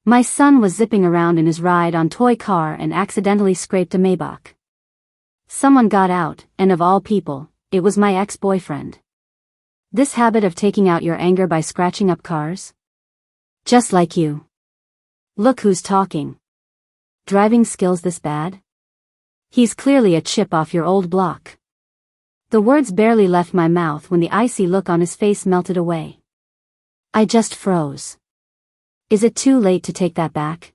My son was zipping around in his ride-on toy car and accidentally scraped a Maybach. Someone got out, and of all people, it was my ex-boyfriend. This habit of taking out your anger by scratching up cars? Just like you. Look who's talking. Driving skills this bad? He's clearly a chip off your old block. The words barely left my mouth when the icy look on his face melted away. I just froze. Is it too late to take that back?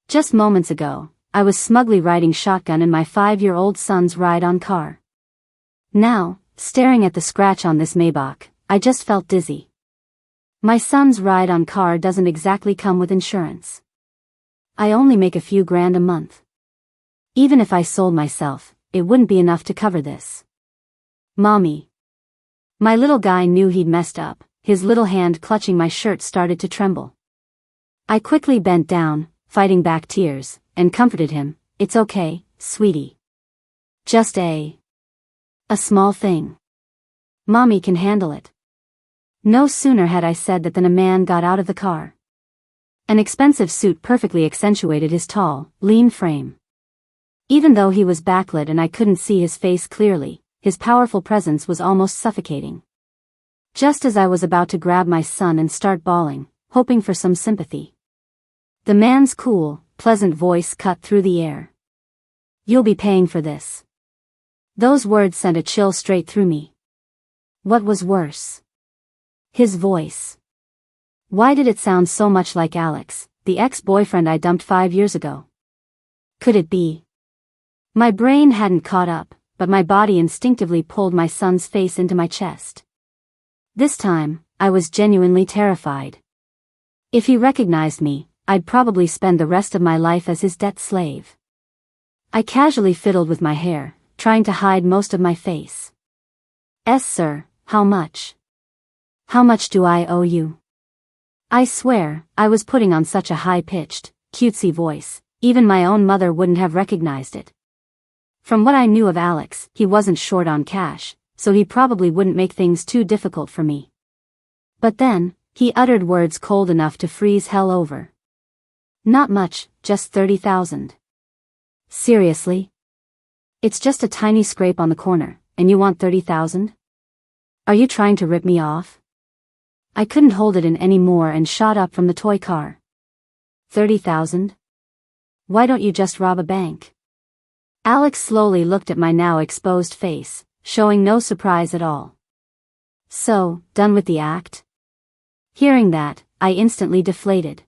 Just moments ago, I was smugly riding shotgun in my 5-year-old son's ride-on car. Now, staring at the scratch on this Maybach, I just felt dizzy. My son's ride-on car doesn't exactly come with insurance. I only make a few grand a month. Even if I sold myself, it wouldn't be enough to cover this. Mommy. My little guy knew he'd messed up. His little hand clutching my shirt started to tremble. I quickly bent down, fighting back tears, and comforted him. It's okay, sweetie. Just a small thing. Mommy can handle it. No sooner had I said that than a man got out of the car. An expensive suit perfectly accentuated his tall, lean frame. Even though he was backlit and I couldn't see his face clearly, his powerful presence was almost suffocating. Just as I was about to grab my son and start bawling, hoping for some sympathy, the man's cool, pleasant voice cut through the air. You'll be paying for this. Those words sent a chill straight through me. What was worse? His voice. Why did it sound so much like Alex, the ex-boyfriend I dumped 5 years ago? Could it be? My brain hadn't caught up, but my body instinctively pulled my son's face into my chest. This time, I was genuinely terrified. If he recognized me, I'd probably spend the rest of my life as his debt slave. I casually fiddled with my hair, trying to hide most of my face. Sir, how much? How much do I owe you? I swear, I was putting on such a high-pitched, cutesy voice, even my own mother wouldn't have recognized it. From what I knew of Alex, he wasn't short on cash, so he probably wouldn't make things too difficult for me. But then, he uttered words cold enough to freeze hell over. Not much, just 30,000. Seriously? It's just a tiny scrape on the corner, and you want 30,000? Are you trying to rip me off? I couldn't hold it in any more and shot up from the toy car. 30,000? Why don't you just rob a bank? Alex slowly looked at my now exposed face, showing no surprise at all. So, done with the act? Hearing that, I instantly deflated.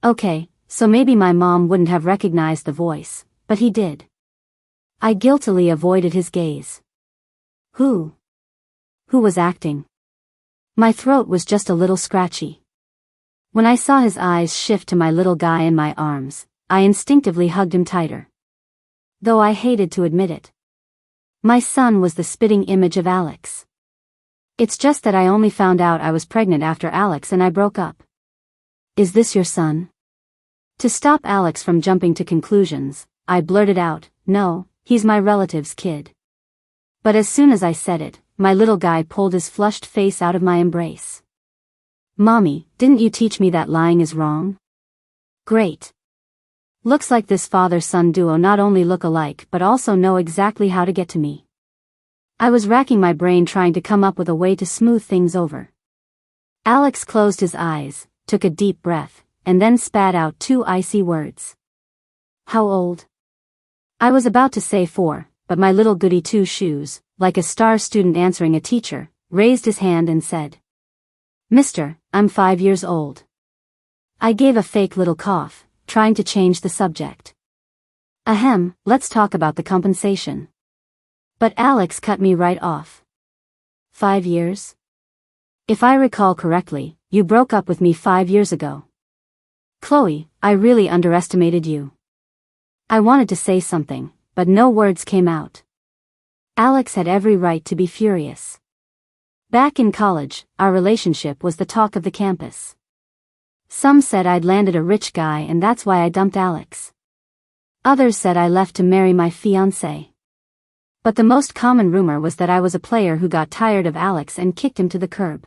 Okay, so maybe my mom wouldn't have recognized the voice, but he did. I guiltily avoided his gaze. Who? Who was acting? My throat was just a little scratchy. When I saw his eyes shift to my little guy in my arms, I instinctively hugged him tighter. Though I hated to admit it. My son was the spitting image of Alex. It's just that I only found out I was pregnant after Alex and I broke up. Is this your son? To stop Alex from jumping to conclusions, I blurted out, no, he's my relative's kid. But as soon as I said it, my little guy pulled his flushed face out of my embrace. Mommy, didn't you teach me that lying is wrong? Great. Looks like this father-son duo not only look alike but also know exactly how to get to me. I was racking my brain trying to come up with a way to smooth things over. Alex closed his eyes, took a deep breath, and then spat out 2 icy words. How old? I was about to say 4, but my little goody two-shoes, like a star student answering a teacher, raised his hand and said, Mister, I'm 5 years old. I gave a fake little cough, trying to change the subject. Ahem, let's talk about the compensation. But Alex cut me right off. 5 years? If I recall correctly, you broke up with me 5 years ago. Chloe, I really underestimated you. I wanted to say something, but no words came out. Alex had every right to be furious. Back in college, our relationship was the talk of the campus. Some said I'd landed a rich guy and that's why I dumped Alex. Others said I left to marry my fiancé. But the most common rumor was that I was a player who got tired of Alex and kicked him to the curb.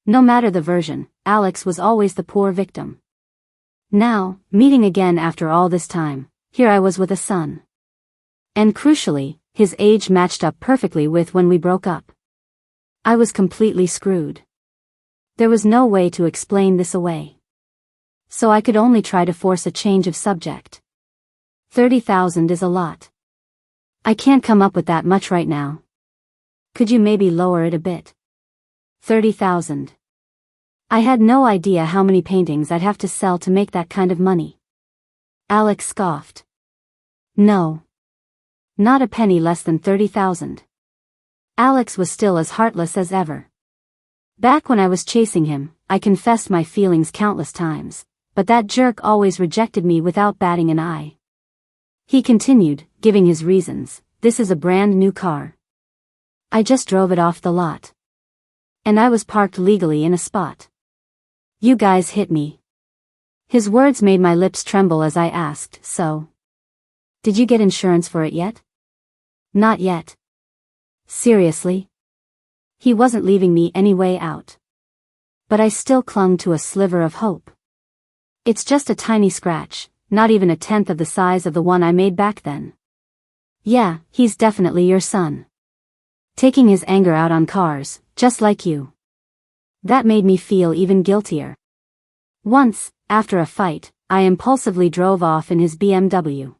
No matter the version, Alex was always the poor victim. Now, meeting again after all this time, here I was with a son. And crucially, his age matched up perfectly with when we broke up. I was completely screwed. There was no way to explain this away. So I could only try to force a change of subject. 30,000 is a lot. I can't come up with that much right now. Could you maybe lower it a bit? 30,000. I had no idea how many paintings I'd have to sell to make that kind of money. Alex scoffed. No. Not a penny less than 30,000. Alex was still as heartless as ever. Back when I was chasing him, I confessed my feelings countless times, but that jerk always rejected me without batting an eye. He continued, giving his reasons. This is a brand new car. I just drove it off the lot. And I was parked legally in a spot. You guys hit me. His words made my lips tremble as I asked, so? Did you get insurance for it yet? Not yet. Seriously? He wasn't leaving me any way out. But I still clung to a sliver of hope. It's just a tiny scratch, not even a tenth of the size of the one I made back then. Yeah, he's definitely your son. Taking his anger out on cars, just like you. That made me feel even guiltier. Once, after a fight, I impulsively drove off in his BMW.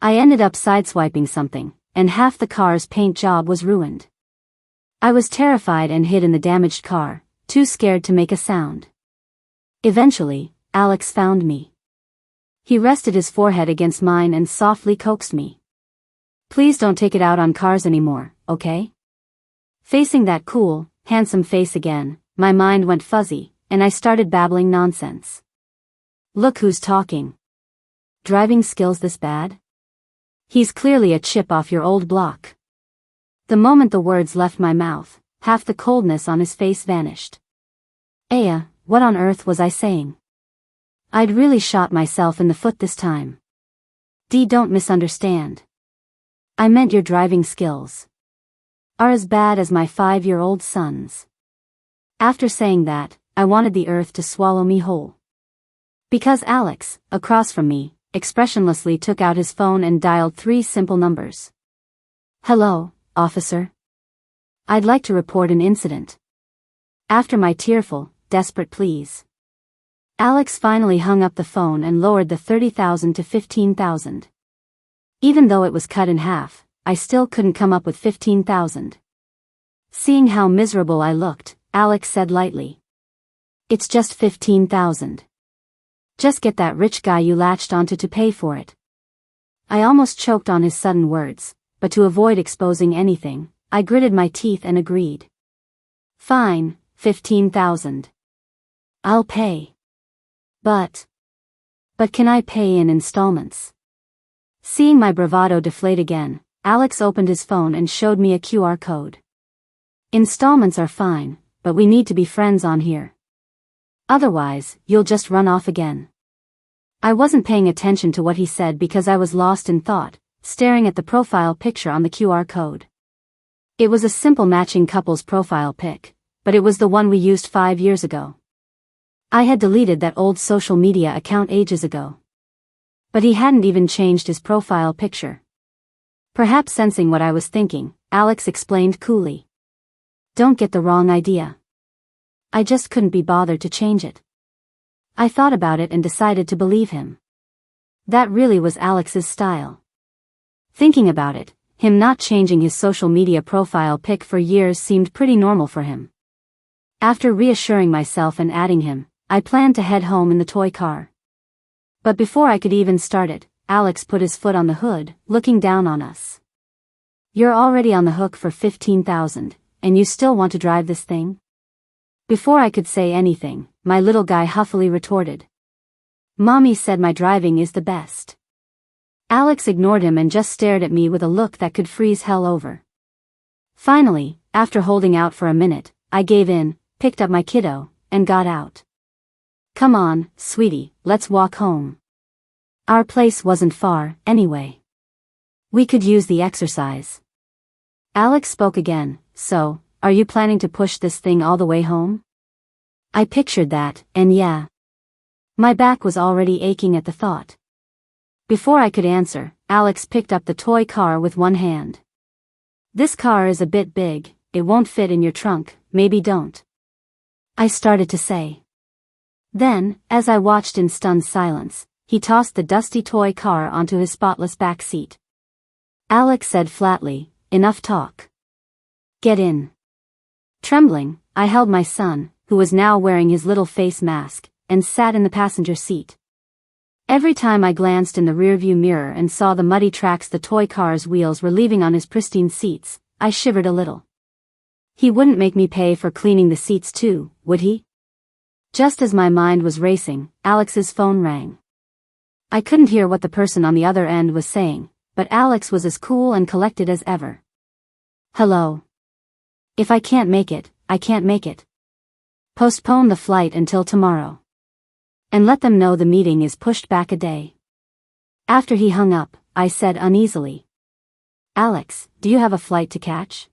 I ended up sideswiping something, and half the car's paint job was ruined. I was terrified and hid in the damaged car, too scared to make a sound. Eventually, Alex found me. He rested his forehead against mine and softly coaxed me. Please don't take it out on cars anymore, okay? Facing that cool, handsome face again, my mind went fuzzy, and I started babbling nonsense. Look who's talking. Driving skills this bad? He's clearly a chip off your old block. The moment the words left my mouth, half the coldness on his face vanished. Aya, what on earth was I saying? I'd really shot myself in the foot this time. Don't misunderstand. I meant your driving skills are as bad as my 5-year-old son's. After saying that, I wanted the earth to swallow me whole. Because Alex, across from me, expressionlessly took out his phone and dialed 3 simple numbers. Hello, officer. I'd like to report an incident. After my tearful, desperate pleas, Alex finally hung up the phone and lowered the 30,000 to 15,000. Even though it was cut in half, I still couldn't come up with 15,000. Seeing how miserable I looked, Alex said lightly. It's just 15,000. Just get that rich guy you latched onto to pay for it. I almost choked on his sudden words, but to avoid exposing anything, I gritted my teeth and agreed. Fine, 15,000. I'll pay. But can I pay in installments? Seeing my bravado deflate again, Alex opened his phone and showed me a QR code. Installments are fine, but we need to be friends on here. Otherwise, you'll just run off again. I wasn't paying attention to what he said because I was lost in thought, staring at the profile picture on the QR code. It was a simple matching couple's profile pic, but it was the one we used 5 years ago. I had deleted that old social media account ages ago. But he hadn't even changed his profile picture. Perhaps sensing what I was thinking, Alex explained coolly. Don't get the wrong idea. I just couldn't be bothered to change it. I thought about it and decided to believe him. That really was Alex's style. Thinking about it, him not changing his social media profile pic for years seemed pretty normal for him. After reassuring myself and adding him, I planned to head home in the toy car. But before I could even start it, Alex put his foot on the hood, looking down on us. You're already on the hook for 15,000, and you still want to drive this thing? Before I could say anything, my little guy huffily retorted. Mommy said my driving is the best. Alex ignored him and just stared at me with a look that could freeze hell over. Finally, after holding out for a minute, I gave in, picked up my kiddo, and got out. Come on, sweetie, let's walk home. Our place wasn't far, anyway. We could use the exercise. Alex spoke again. So, are you planning to push this thing all the way home? I pictured that, and yeah. My back was already aching at the thought. Before I could answer, Alex picked up the toy car with one hand. "This car is a bit big, it won't fit in your trunk, maybe don't," I started to say. Then, as I watched in stunned silence, he tossed the dusty toy car onto his spotless back seat. Alex said flatly, "Enough talk. Get in." Trembling, I held my son, who was now wearing his little face mask, and sat in the passenger seat. Every time I glanced in the rearview mirror and saw the muddy tracks the toy car's wheels were leaving on his pristine seats, I shivered a little. He wouldn't make me pay for cleaning the seats too, would he? Just as my mind was racing, Alex's phone rang. I couldn't hear what the person on the other end was saying, but Alex was as cool and collected as ever. "Hello. If I can't make it, I can't make it. Postpone the flight until tomorrow. And let them know the meeting is pushed back a day." After he hung up, I said uneasily, "Alex, do you have a flight to catch?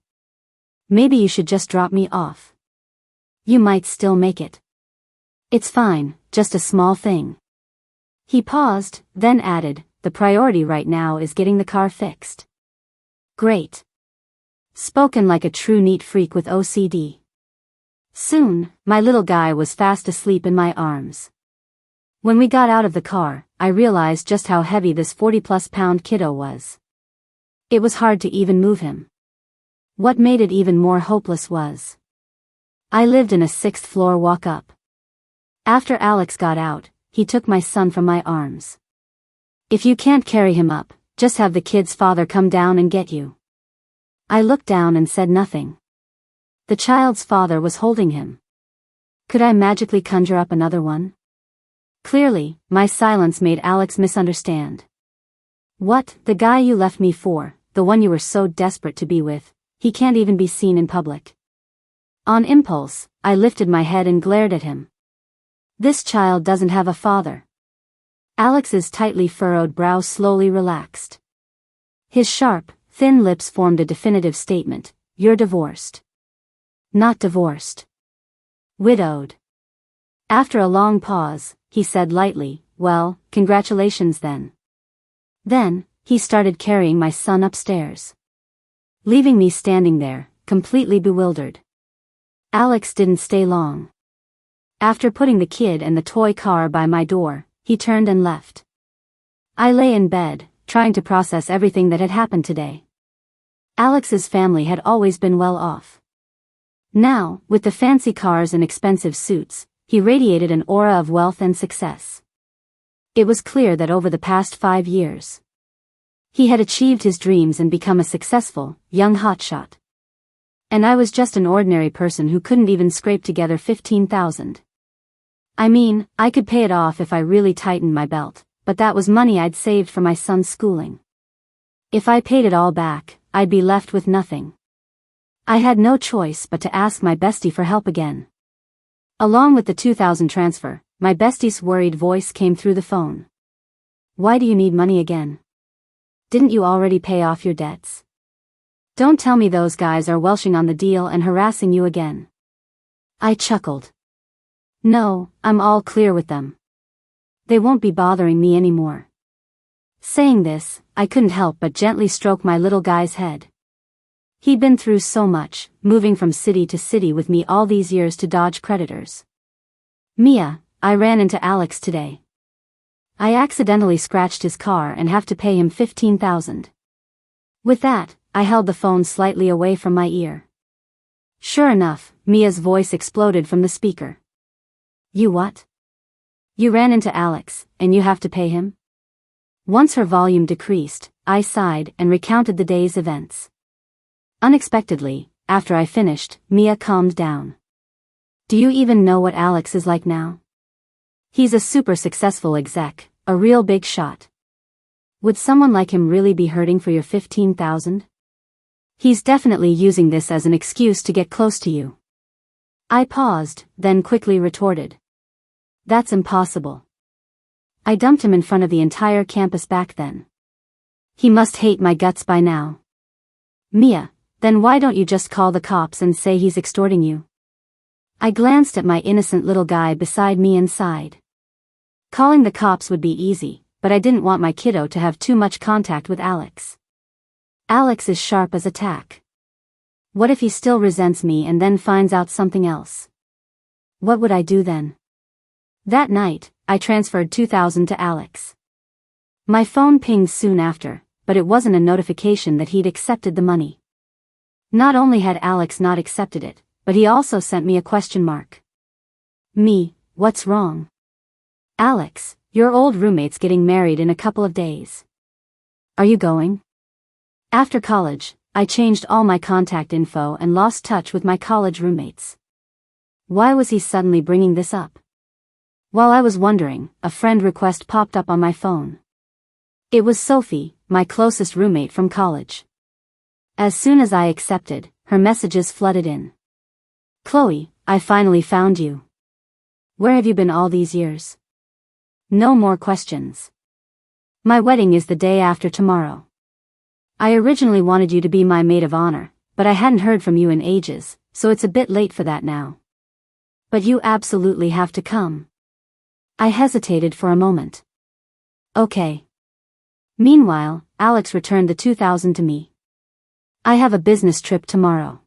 Maybe you should just drop me off. You might still make it. It's fine, just a small thing." He paused, then added, "The priority right now is getting the car fixed." Great. Spoken like a true neat freak with OCD. Soon, my little guy was fast asleep in my arms. When we got out of the car, I realized just how heavy this 40-plus pound kiddo was. It was hard to even move him. What made it even more hopeless was, I lived in a 6th floor walk-up. After Alex got out, he took my son from my arms. "If you can't carry him up, just have the kid's father come down and get you." I looked down and said nothing. The child's father was holding him. Could I magically conjure up another one? Clearly, my silence made Alex misunderstand. "What, the guy you left me for, the one you were so desperate to be with, he can't even be seen in public?" On impulse, I lifted my head and glared at him. "This child doesn't have a father." Alex's tightly furrowed brow slowly relaxed. His sharp, thin lips formed a definitive statement, "You're divorced." "Not divorced. Widowed." After a long pause, he said lightly, "Well, congratulations then." Then, he started carrying my son upstairs, leaving me standing there, completely bewildered. Alex didn't stay long. After putting the kid and the toy car by my door, he turned and left. I lay in bed, trying to process everything that had happened today. Alex's family had always been well off. Now, with the fancy cars and expensive suits, he radiated an aura of wealth and success. It was clear that over the past 5 years, he had achieved his dreams and become a successful, young hotshot. And I was just an ordinary person who couldn't even scrape together $15,000. I mean, I could pay it off if I really tightened my belt, but that was money I'd saved for my son's schooling. If I paid it all back, I'd be left with nothing. I had no choice but to ask my bestie for help again. Along with the $2,000 transfer, my bestie's worried voice came through the phone. "Why do you need money again? Didn't you already pay off your debts? Don't tell me those guys are welshing on the deal and harassing you again." I chuckled. "No, I'm all clear with them. They won't be bothering me anymore." Saying this, I couldn't help but gently stroke my little guy's head. He'd been through so much, moving from city to city with me all these years to dodge creditors. "Mia, I ran into Alex today. I accidentally scratched his car and have to pay him $15,000. With that, I held the phone slightly away from my ear. Sure enough, Mia's voice exploded from the speaker. "You what? You ran into Alex, and you have to pay him?" Once her volume decreased, I sighed and recounted the day's events. Unexpectedly, after I finished, Mia calmed down. "Do you even know what Alex is like now? He's a super successful exec, a real big shot. Would someone like him really be hurting for your $15,000? He's definitely using this as an excuse to get close to you." I paused, then quickly retorted. "That's impossible. I dumped him in front of the entire campus back then. He must hate my guts by now." "Mia, then why don't you just call the cops and say he's extorting you?" I glanced at my innocent little guy beside me and sighed. Calling the cops would be easy, but I didn't want my kiddo to have too much contact with Alex. Alex is sharp as a tack. What if he still resents me and then finds out something else? What would I do then? That night, I transferred $2,000 to Alex. My phone pinged soon after, but it wasn't a notification that he'd accepted the money. Not only had Alex not accepted it, but he also sent me a question mark. Me, what's wrong? Alex, your old roommate's getting married in a couple of days. Are you going? After college, I changed all my contact info and lost touch with my college roommates. Why was he suddenly bringing this up? While I was wondering, a friend request popped up on my phone. It was Sophie, my closest roommate from college. As soon as I accepted, her messages flooded in. Chloe, I finally found you. Where have you been all these years? No more questions. My wedding is the day after tomorrow. I originally wanted you to be my maid of honor, but I hadn't heard from you in ages, so it's a bit late for that now. But you absolutely have to come. I hesitated for a moment. Okay. Meanwhile, Alex returned the $2,000 to me. I have a business trip tomorrow.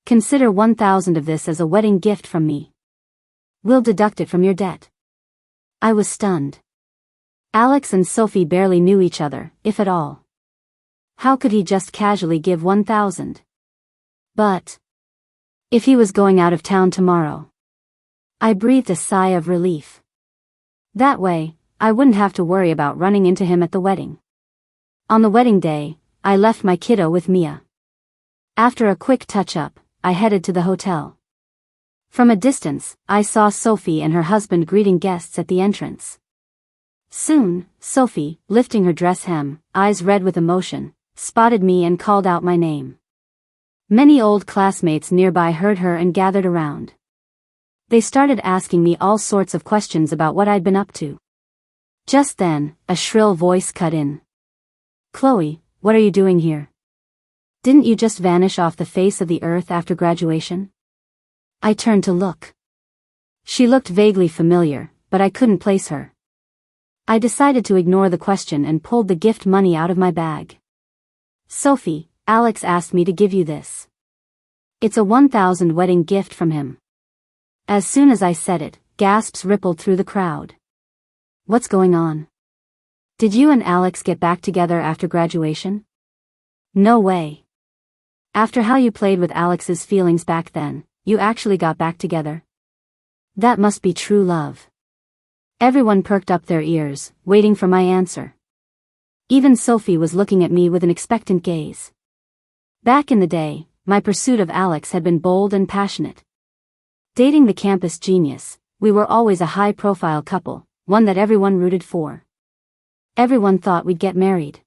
Consider $1,000 of this as a wedding gift from me. We'll deduct it from your debt. I was stunned. Alex and Sophie barely knew each other, if at all. How could he just casually give $1,000? But if he was going out of town tomorrow, I breathed a sigh of relief. That way, I wouldn't have to worry about running into him at the wedding. On the wedding day, I left my kiddo with Mia. After a quick touch-up, I headed to the hotel. From a distance, I saw Sophie and her husband greeting guests at the entrance. Soon, Sophie, lifting her dress hem, eyes red with emotion, spotted me and called out my name. Many old classmates nearby heard her and gathered around. They started asking me all sorts of questions about what I'd been up to. Just then, a shrill voice cut in. Chloe, what are you doing here? Didn't you just vanish off the face of the earth after graduation? I turned to look. She looked vaguely familiar, but I couldn't place her. I decided to ignore the question and pulled the gift money out of my bag. Sophie, Alex asked me to give you this. It's a $1,000 wedding gift from him. As soon as I said it, gasps rippled through the crowd. What's going on? Did you and Alex get back together after graduation? No way. After how you played with Alex's feelings back then, you actually got back together? That must be true love. Everyone perked up their ears, waiting for my answer. Even Sophie was looking at me with an expectant gaze. Back in the day, my pursuit of Alex had been bold and passionate. Dating the campus genius, we were always a high-profile couple, one that everyone rooted for. Everyone thought we'd get married.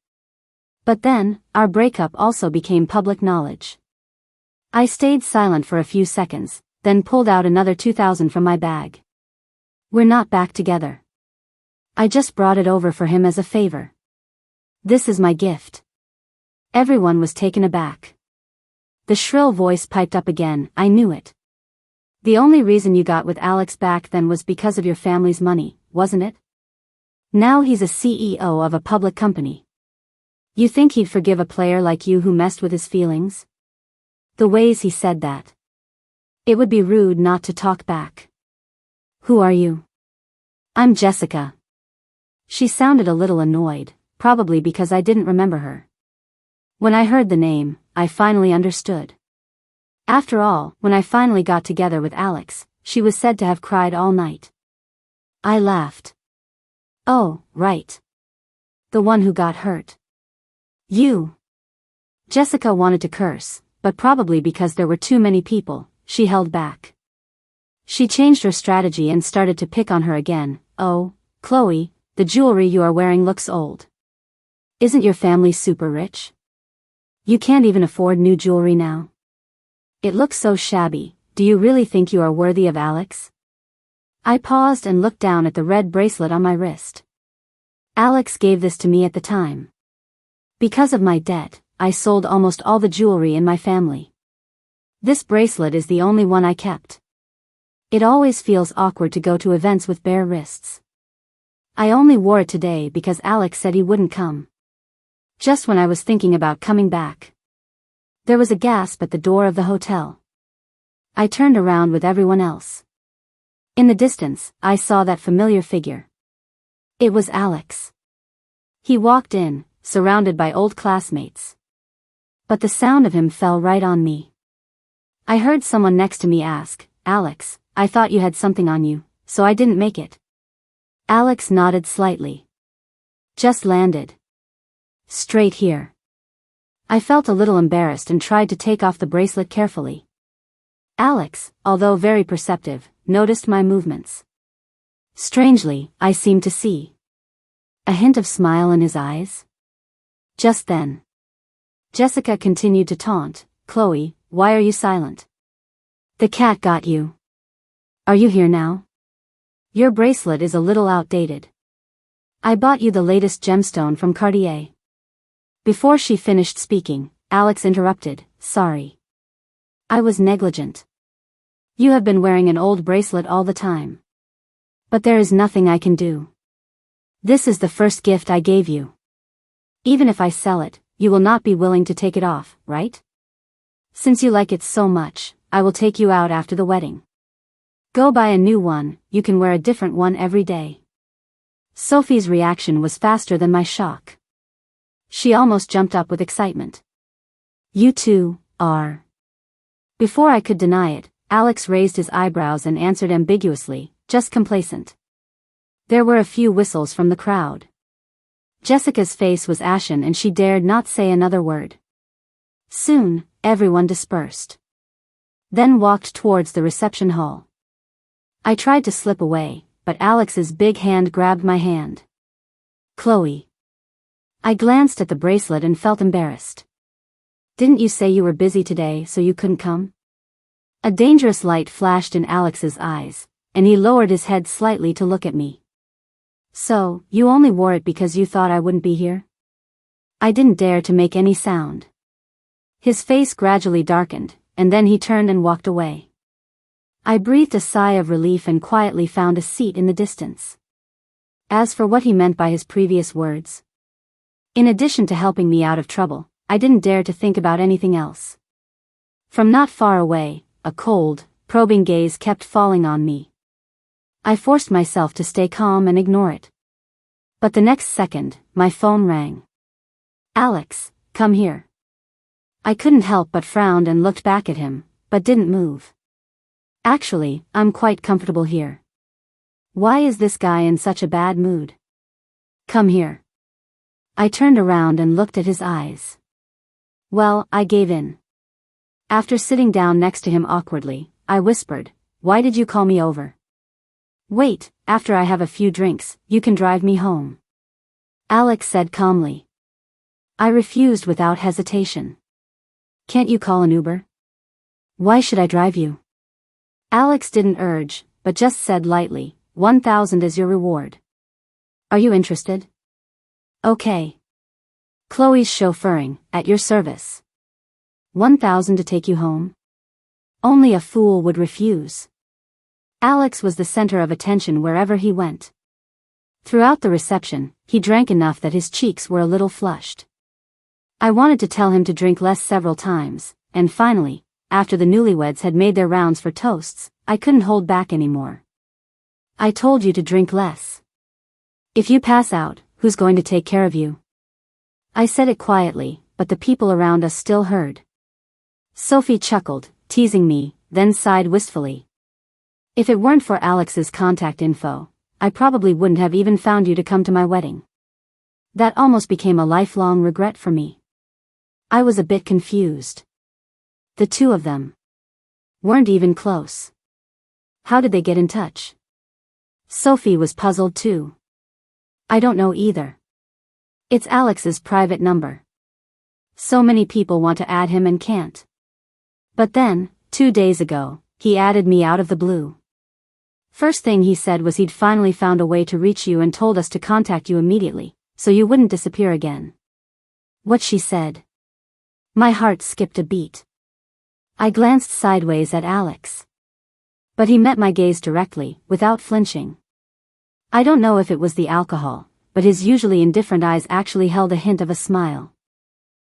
But then, our breakup also became public knowledge. I stayed silent for a few seconds, then pulled out another $2,000 from my bag. We're not back together. I just brought it over for him as a favor. This is my gift. Everyone was taken aback. The shrill voice piped up again, I knew it. The only reason you got with Alex back then was because of your family's money, wasn't it? Now he's a CEO of a public company. You think he'd forgive a player like you who messed with his feelings? The ways he said that. It would be rude not to talk back. Who are you? I'm Jessica. She sounded a little annoyed, probably because I didn't remember her. When I heard the name, I finally understood. After all, when I finally got together with Alex, she was said to have cried all night. I laughed. Oh, right. The one who got hurt. You. Jessica wanted to curse, but probably because there were too many people, she held back. She changed her strategy and started to pick on her again. Oh, Chloe, the jewelry you are wearing looks old. Isn't your family super rich? You can't even afford new jewelry now. It looks so shabby. Do you really think you are worthy of Alex? I paused and looked down at the red bracelet on my wrist. Alex gave this to me at the time. Because of my debt, I sold almost all the jewelry in my family. This bracelet is the only one I kept. It always feels awkward to go to events with bare wrists. I only wore it today because Alex said he wouldn't come. Just when I was thinking about coming back. There was a gasp at the door of the hotel. I turned around with everyone else. In the distance, I saw that familiar figure. It was Alex. He walked in, surrounded by old classmates. But the sound of him fell right on me. I heard someone next to me ask, "Alex, I thought you had something on you, so I didn't make it." Alex nodded slightly. "Just landed. Straight here." I felt a little embarrassed and tried to take off the bracelet carefully. Alex, although very perceptive, noticed my movements. Strangely, I seemed to see a hint of smile in his eyes. Just then, Jessica continued to taunt, "Chloe, why are you silent? The cat got you. Are you here now? Your bracelet is a little outdated. I bought you the latest gemstone from Cartier." Before she finished speaking, Alex interrupted, "Sorry. I was negligent. You have been wearing an old bracelet all the time. But there is nothing I can do. This is the first gift I gave you. Even if I sell it, you will not be willing to take it off, right? Since you like it so much, I will take you out after the wedding. Go buy a new one, you can wear a different one every day." Sophie's reaction was faster than my shock. She almost jumped up with excitement. "You two are..." Before I could deny it, Alex raised his eyebrows and answered ambiguously, "Just complacent." There were a few whistles from the crowd. Jessica's face was ashen and she dared not say another word. Soon, everyone dispersed. Then walked towards the reception hall. I tried to slip away, but Alex's big hand grabbed my hand. "Chloe." I glanced at the bracelet and felt embarrassed. "Didn't you say you were busy today so you couldn't come?" A dangerous light flashed in Alex's eyes, and he lowered his head slightly to look at me. "So, you only wore it because you thought I wouldn't be here?" I didn't dare to make any sound. His face gradually darkened, and then he turned and walked away. I breathed a sigh of relief and quietly found a seat in the distance. As for what he meant by his previous words, in addition to helping me out of trouble, I didn't dare to think about anything else. From not far away, a cold, probing gaze kept falling on me. I forced myself to stay calm and ignore it. But the next second, my phone rang. "Alex, come here." I couldn't help but frowned and looked back at him, but didn't move. "Actually, I'm quite comfortable here. Why is this guy in such a bad mood? Come here." I turned around and looked at his eyes. Well, I gave in. After sitting down next to him awkwardly, I whispered, "Why did you call me over?" "Wait, after I have a few drinks, you can drive me home," Alex said calmly. I refused without hesitation. "Can't you call an Uber?" "Why should I drive you?" Alex didn't urge, but just said lightly, 1,000 as your reward. Are you interested? Okay. Chloe's chauffeuring, at your service. 1,000 to take you home? Only a fool would refuse. Alex was the center of attention wherever he went. Throughout the reception, he drank enough that his cheeks were a little flushed. I wanted to tell him to drink less several times, and finally, after the newlyweds had made their rounds for toasts, I couldn't hold back anymore. "I told you to drink less. If you pass out, who's going to take care of you?" I said it quietly, but the people around us still heard. Sophie chuckled, teasing me, then sighed wistfully. "If it weren't for Alex's contact info, I probably wouldn't have even found you to come to my wedding." That almost became a lifelong regret for me. I was a bit confused. The two of them weren't even close. How did they get in touch? Sophie was puzzled too. "I don't know either. It's Alex's private number. So many people want to add him and can't. But then, 2 days ago, he added me out of the blue. First thing he said was he'd finally found a way to reach you and told us to contact you immediately, so you wouldn't disappear again." What she said. My heart skipped a beat. I glanced sideways at Alex. But he met my gaze directly, without flinching. I don't know if it was the alcohol, but his usually indifferent eyes actually held a hint of a smile.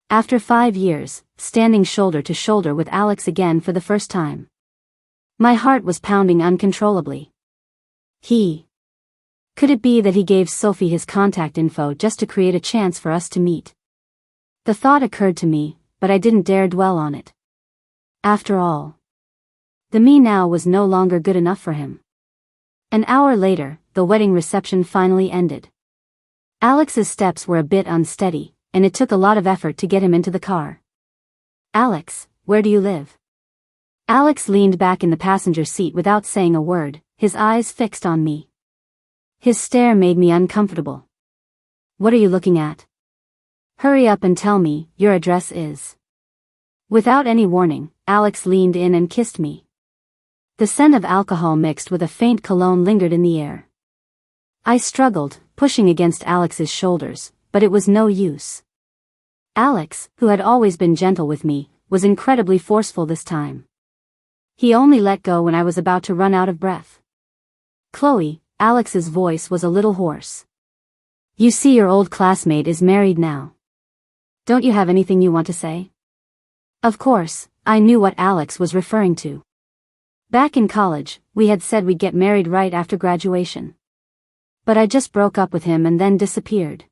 After 5 years, standing shoulder to shoulder with Alex again for the first time. My heart was pounding uncontrollably. Could it be that he gave Sophie his contact info just to create a chance for us to meet? The thought occurred to me, but I didn't dare dwell on it. After all, the me now was no longer good enough for him. An hour later, the wedding reception finally ended. Alex's steps were a bit unsteady, and it took a lot of effort to get him into the car. "Alex, where do you live?" Alex leaned back in the passenger seat without saying a word, his eyes fixed on me. His stare made me uncomfortable. "What are you looking at? Hurry up and tell me, your address is..." Without any warning, Alex leaned in and kissed me. The scent of alcohol mixed with a faint cologne lingered in the air. I struggled, pushing against Alex's shoulders, but it was no use. Alex, who had always been gentle with me, was incredibly forceful this time. He only let go when I was about to run out of breath. "Chloe," Alex's voice was a little hoarse. "You see, your old classmate is married now. Don't you have anything you want to say?" Of course, I knew what Alex was referring to. Back in college, we had said we'd get married right after graduation. But I just broke up with him and then disappeared.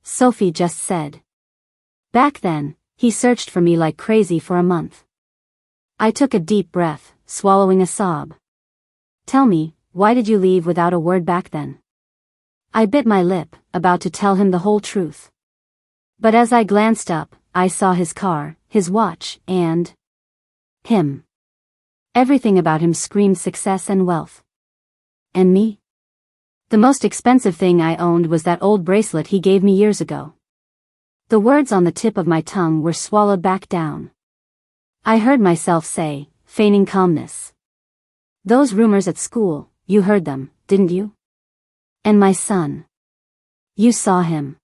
Sophie just said. Back then, he searched for me like crazy for a month. I took a deep breath, swallowing a sob. "Tell me, why did you leave without a word back then?" I bit my lip, about to tell him the whole truth. But as I glanced up, I saw his car, his watch, and him. Everything about him screamed success and wealth. And me? The most expensive thing I owned was that old bracelet he gave me years ago. The words on the tip of my tongue were swallowed back down. I heard myself say, feigning calmness. "Those rumors at school, you heard them, didn't you? And my son. You saw him."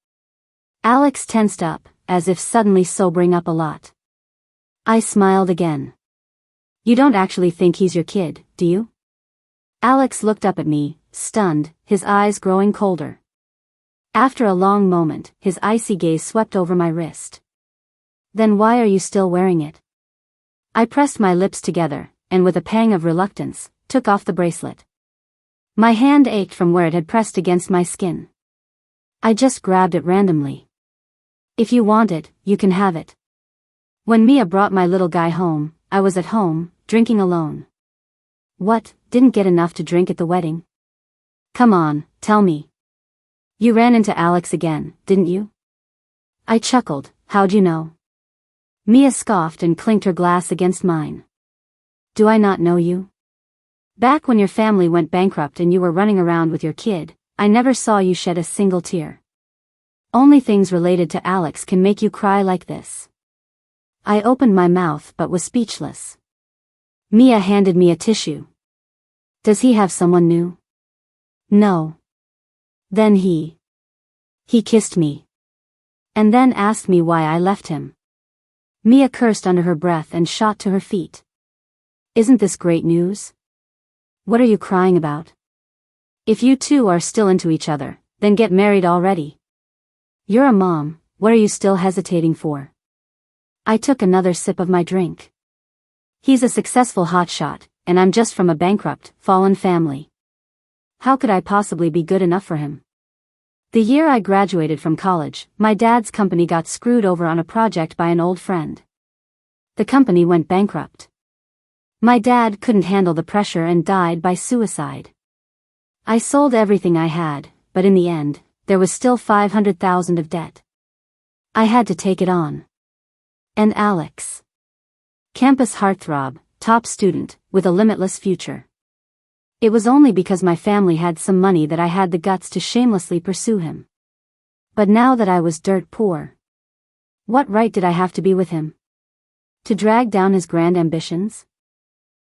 Alex tensed up, as if suddenly sobering up a lot. I smiled again. "You don't actually think he's your kid, do you?" Alex looked up at me, stunned, his eyes growing colder. After a long moment, his icy gaze swept over my wrist. "Then why are you still wearing it?" I pressed my lips together, and with a pang of reluctance, took off the bracelet. My hand ached from where it had pressed against my skin. I just grabbed it randomly. "If you want it, you can have it." When Mia brought my little guy home, I was at home, drinking alone. "What, didn't get enough to drink at the wedding?" "Come on, tell me. You ran into Alex again, didn't you?" I chuckled. "How'd you know?" Mia scoffed and clinked her glass against mine. "Do I not know you? Back when your family went bankrupt and you were running around with your kid, I never saw you shed a single tear. Only things related to Alex can make you cry like this." I opened my mouth but was speechless. Mia handed me a tissue. "Does he have someone new?" "No." "Then he kissed me. And then asked me why I left him." Mia cursed under her breath and shot to her feet. "Isn't this great news? What are you crying about? If you two are still into each other, then get married already. You're a mom, what are you still hesitating for?" I took another sip of my drink. He's a successful hotshot, and I'm just from a bankrupt, fallen family. How could I possibly be good enough for him? The year I graduated from college, my dad's company got screwed over on a project by an old friend. The company went bankrupt. My dad couldn't handle the pressure and died by suicide. I sold everything I had, but in the end, there was still $500,000 of debt. I had to take it on. And Alex. Campus heartthrob, top student, with a limitless future. It was only because my family had some money that I had the guts to shamelessly pursue him. But now that I was dirt poor, what right did I have to be with him? To drag down his grand ambitions?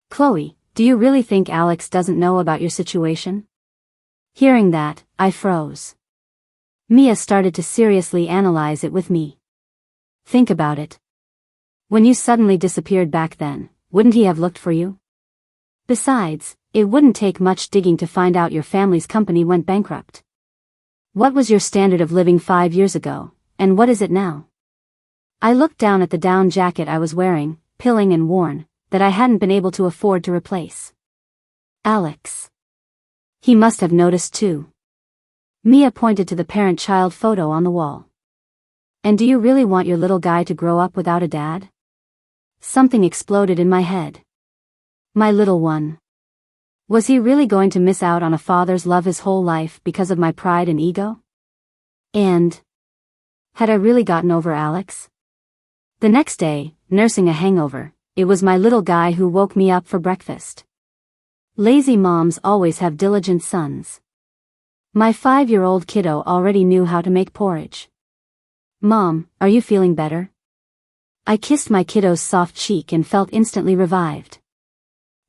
"Chloe, do you really think Alex doesn't know about your situation?" Hearing that, I froze. Mia started to seriously analyze it with me. "Think about it. When you suddenly disappeared back then, wouldn't he have looked for you? Besides, It wouldn't take much digging to find out your family's company went bankrupt. What was your standard of living 5 years ago, and what is it now? I looked down at the down jacket I was wearing, pilling and worn, that I hadn't been able to afford to replace. Alex. He must have noticed too. Mia pointed to the parent-child photo on the wall. And do you really want your little guy to grow up without a dad? Something exploded in my head. My little one. Was he really going to miss out on a father's love his whole life because of my pride and ego? And had I really gotten over Alex? The next day, nursing a hangover, it was my little guy who woke me up for breakfast. Lazy moms always have diligent sons. My 5-year-old kiddo already knew how to make porridge. Mom, are you feeling better? I kissed my kiddo's soft cheek and felt instantly revived.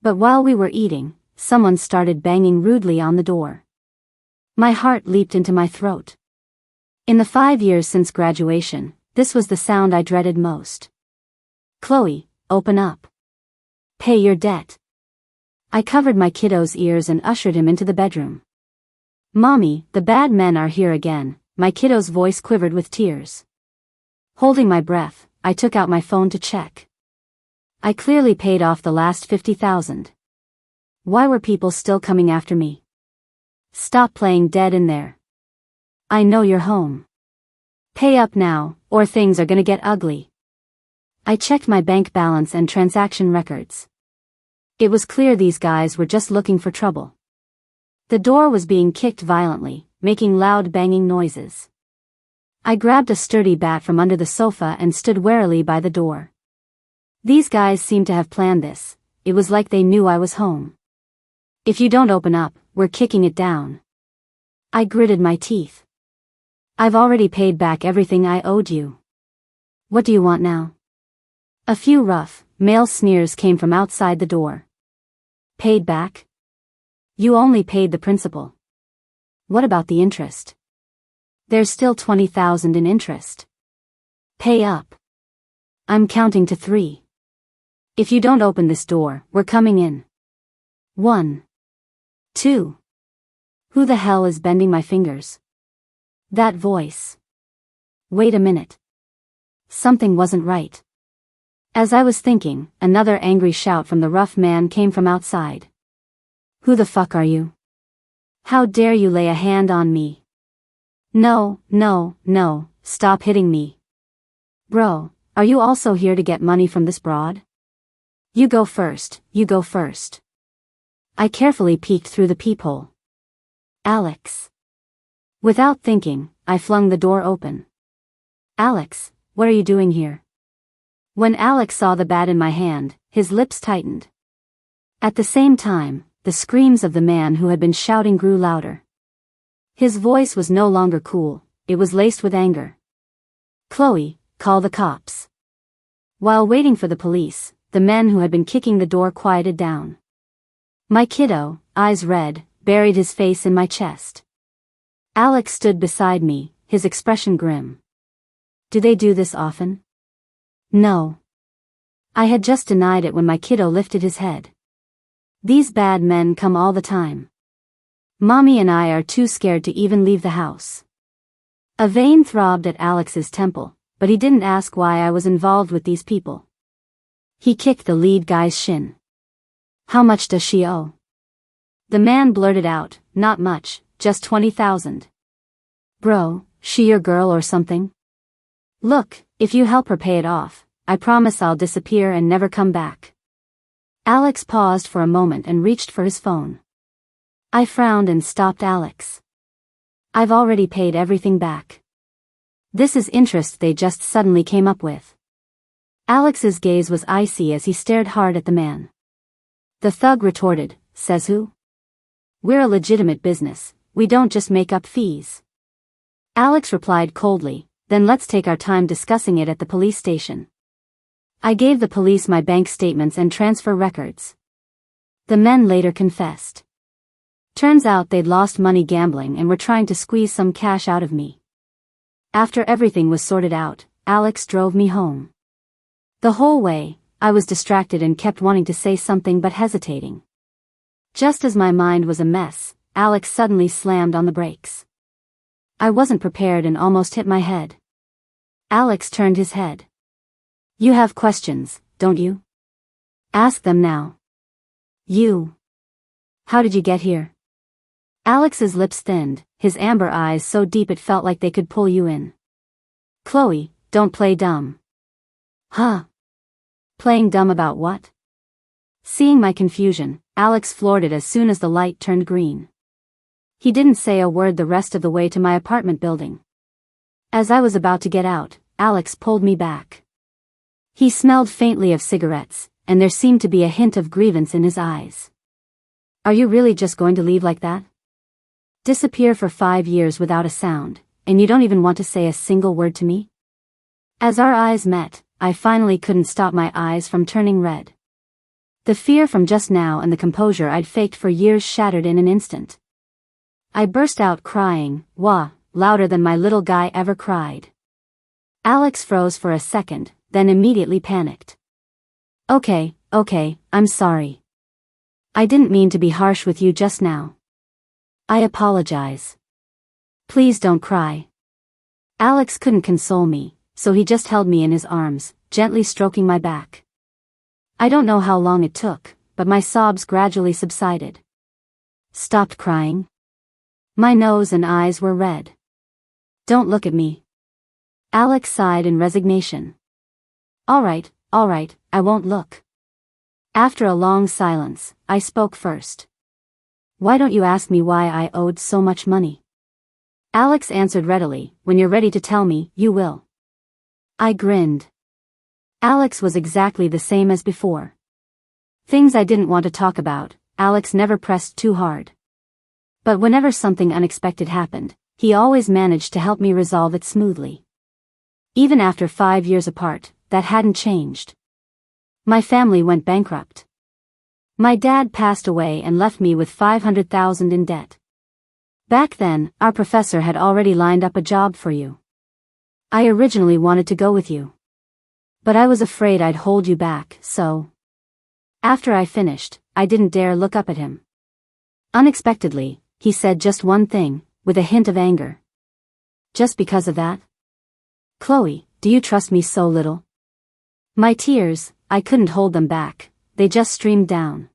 But while we were eating, someone started banging rudely on the door. My heart leaped into my throat. In the 5 years since graduation, this was the sound I dreaded most. Chloe, open up. Pay your debt. I covered my kiddo's ears and ushered him into the bedroom. Mommy, the bad men are here again, my kiddo's voice quivered with tears. Holding my breath, I took out my phone to check. I clearly paid off the last 50,000. Why were people still coming after me? Stop playing dead in there. I know you're home. Pay up now, or things are gonna get ugly. I checked my bank balance and transaction records. It was clear these guys were just looking for trouble. The door was being kicked violently, making loud banging noises. I grabbed a sturdy bat from under the sofa and stood warily by the door. These guys seemed to have planned this. It was like they knew I was home. If you don't open up, we're kicking it down. I gritted my teeth. I've already paid back everything I owed you. What do you want now? A few rough, male sneers came from outside the door. Paid back? You only paid the principal. What about the interest? There's still 20,000 in interest. Pay up. I'm counting to 3. If you don't open this door, we're coming in. 1. 2. Who the hell is bending my fingers? That voice. Wait a minute. Something wasn't right. As I was thinking, another angry shout from the rough man came from outside. Who the fuck are you? How dare you lay a hand on me? No, no, no, stop hitting me. Bro, are you also here to get money from this broad? You go first, you go first. I carefully peeked through the peephole. Alex. Without thinking, I flung the door open. Alex, what are you doing here? When Alex saw the bat in my hand, his lips tightened. At the same time, the screams of the man who had been shouting grew louder. His voice was no longer cool, it was laced with anger. Chloe, call the cops. While waiting for the police, the men who had been kicking the door quieted down. My kiddo, eyes red, buried his face in my chest. Alex stood beside me, his expression grim. Do they do this often? No. I had just denied it when my kiddo lifted his head. These bad men come all the time. Mommy and I are too scared to even leave the house. A vein throbbed at Alex's temple, but he didn't ask why I was involved with these people. He kicked the lead guy's shin. How much does she owe? The man blurted out, not much, just 20,000. Bro, she your girl or something? Look, if you help her pay it off, I promise I'll disappear and never come back. Alex paused for a moment and reached for his phone. I frowned and stopped Alex. I've already paid everything back. This is interest they just suddenly came up with. Alex's gaze was icy as he stared hard at the man. The thug retorted, says who? We're a legitimate business, we don't just make up fees. Alex replied coldly, then let's take our time discussing it at the police station. I gave the police my bank statements and transfer records. The men later confessed. Turns out they'd lost money gambling and were trying to squeeze some cash out of me. After everything was sorted out, Alex drove me home. The whole way, I was distracted and kept wanting to say something but hesitating. Just as my mind was a mess, Alex suddenly slammed on the brakes. I wasn't prepared and almost hit my head. Alex turned his head. You have questions, don't you? Ask them now. You. How did you get here? Alex's lips thinned, his amber eyes so deep it felt like they could pull you in. Chloe, don't play dumb. Huh? Playing dumb about what? Seeing my confusion, Alex floored it as soon as the light turned green. He didn't say a word the rest of the way to my apartment building. As I was about to get out, Alex pulled me back. He smelled faintly of cigarettes, and there seemed to be a hint of grievance in his eyes. Are you really just going to leave like that? Disappear for 5 years without a sound, and you don't even want to say a single word to me? As our eyes met, I finally couldn't stop my eyes from turning red. The fear from just now and the composure I'd faked for years shattered in an instant. I burst out crying, wah, louder than my little guy ever cried. Alex froze for a second, then immediately panicked. Okay, I'm sorry. I didn't mean to be harsh with you just now. I apologize. Please don't cry. Alex couldn't console me, so he just held me in his arms, gently stroking my back. I don't know how long it took, but my sobs gradually subsided. Stopped crying. My nose and eyes were red. Don't look at me. Alex sighed in resignation. All right, I won't look. After a long silence, I spoke first. Why don't you ask me why I owed so much money? Alex answered readily, when you're ready to tell me, you will. I grinned. Alex was exactly the same as before. Things I didn't want to talk about, Alex never pressed too hard. But whenever something unexpected happened, he always managed to help me resolve it smoothly. Even after 5 years apart, that hadn't changed. My family went bankrupt. My dad passed away and left me with $500,000 in debt. Back then, our professor had already lined up a job for you. I originally wanted to go with you. But I was afraid I'd hold you back, so. After I finished, I didn't dare look up at him. Unexpectedly, he said just one thing, with a hint of anger. Just because of that? Chloe, do you trust me so little? My tears, I couldn't hold them back, they just streamed down.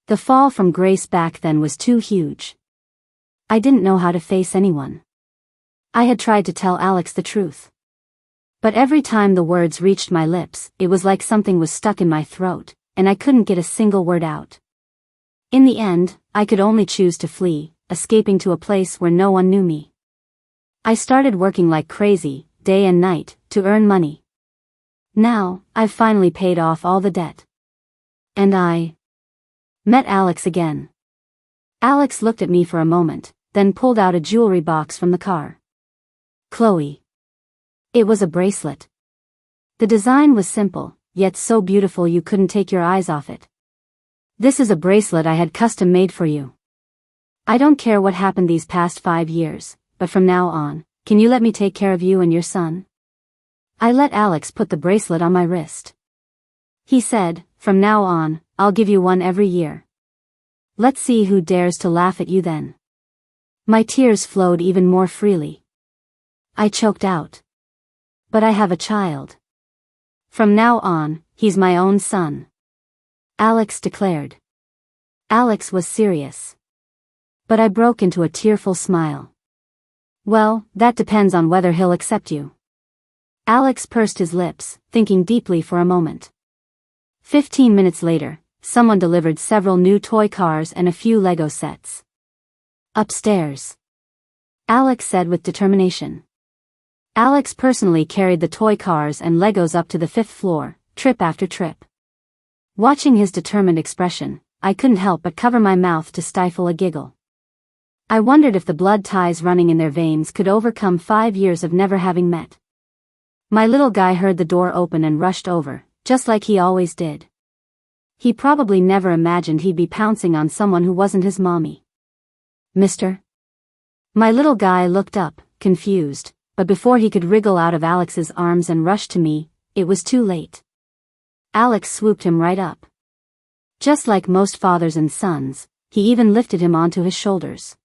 The fall from grace back then was too huge. I didn't know how to face anyone. I had tried to tell Alex the truth. But every time the words reached my lips, it was like something was stuck in my throat, and I couldn't get a single word out. In the end, I could only choose to flee, escaping to a place where no one knew me. I started working like crazy, day and night, to earn money. Now, I've finally paid off all the debt. And I met Alex again. Alex looked at me for a moment, then pulled out a jewelry box from the car. Chloe. It was a bracelet. The design was simple, yet so beautiful you couldn't take your eyes off it. This is a bracelet I had custom made for you. I don't care what happened these past 5 years, but from now on, can you let me take care of you and your son? I let Alex put the bracelet on my wrist. He said, from now on, I'll give you one every year. Let's see who dares to laugh at you then. My tears flowed even more freely. I choked out. But I have a child. From now on, he's my own son. Alex declared. Alex was serious. But I broke into a tearful smile. Well, that depends on whether he'll accept you. Alex pursed his lips, thinking deeply for a moment. 15 minutes later, someone delivered several new toy cars and a few Lego sets. Upstairs. Alex said with determination. Alex personally carried the toy cars and Legos up to the 5th floor, trip after trip. Watching his determined expression, I couldn't help but cover my mouth to stifle a giggle. I wondered if the blood ties running in their veins could overcome 5 years of never having met. My little guy heard the door open and rushed over, just like he always did. He probably never imagined he'd be pouncing on someone who wasn't his mommy. Mister? My little guy looked up, confused, but before he could wriggle out of Alex's arms and rush to me, it was too late. Alex swooped him right up. Just like most fathers and sons, he even lifted him onto his shoulders.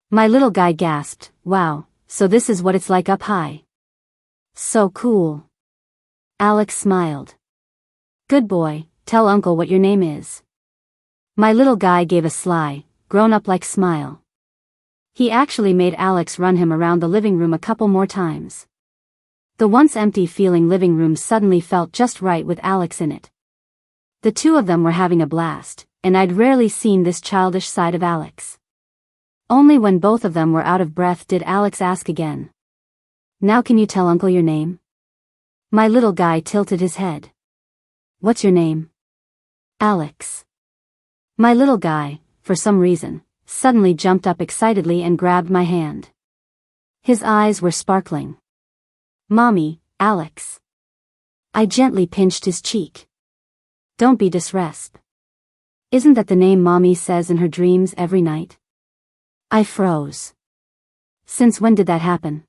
My little guy gasped, "Wow, so this is what it's like up high." "So cool." Alex smiled. "Good boy, tell Uncle what your name is." My little guy gave a sly, grown-up-like smile. He actually made Alex run him around the living room a couple more times. The once empty-feeling living room suddenly felt just right with Alex in it. The two of them were having a blast, and I'd rarely seen this childish side of Alex. Only when both of them were out of breath did Alex ask again. "Now can you tell Uncle your name?" My little guy tilted his head. "What's your name?" "Alex." My little guy, for some reason, suddenly jumped up excitedly and grabbed my hand. His eyes were sparkling. "Mommy, Alex." I gently pinched his cheek. "Don't be disresp. Isn't that the name Mommy says in her dreams every night?" I froze. Since when did that happen?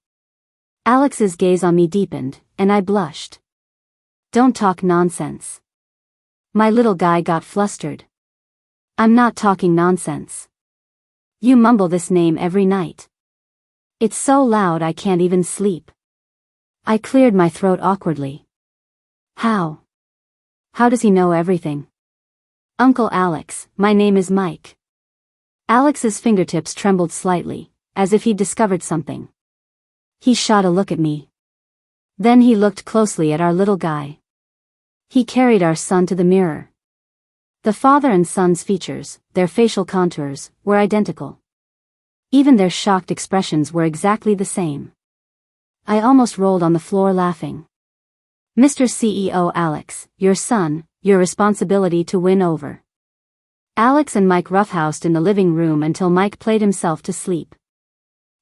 Alex's gaze on me deepened, and I blushed. "Don't talk nonsense." My little guy got flustered. "I'm not talking nonsense. You mumble this name every night. It's so loud I can't even sleep." I cleared my throat awkwardly. "How? How does he know everything?" "Uncle Alex, my name is Mike." Alex's fingertips trembled slightly, as if he'd discovered something. He shot a look at me. Then he looked closely at our little guy. He carried our son to the mirror. The father and son's features, their facial contours, were identical. Even their shocked expressions were exactly the same. I almost rolled on the floor laughing. "Mr. CEO Alex, your son, your responsibility to win over." Alex and Mike roughhoused in the living room until Mike played himself to sleep.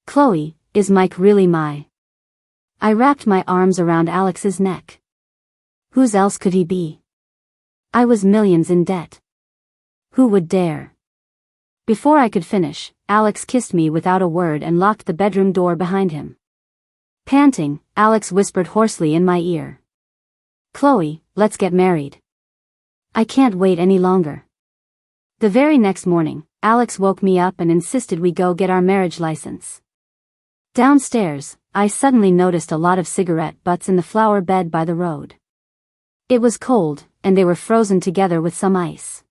"Chloe, is Mike really my?" I wrapped my arms around Alex's neck. Whose else could he be? I was millions in debt. Who would dare? Before I could finish, Alex kissed me without a word and locked the bedroom door behind him. Panting, Alex whispered hoarsely in my ear. "Chloe, let's get married. I can't wait any longer." The very next morning, Alex woke me up and insisted we go get our marriage license. Downstairs, I suddenly noticed a lot of cigarette butts in the flower bed by the road. It was cold, and they were frozen together with some ice.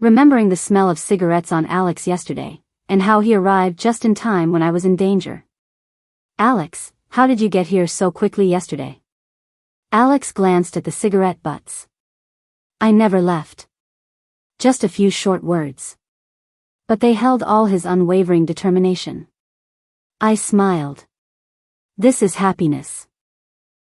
Remembering the smell of cigarettes on Alex yesterday, and how he arrived just in time when I was in danger. "Alex, how did you get here so quickly yesterday?" Alex glanced at the cigarette butts. "I never left." Just a few short words. But they held all his unwavering determination. I smiled. This is happiness.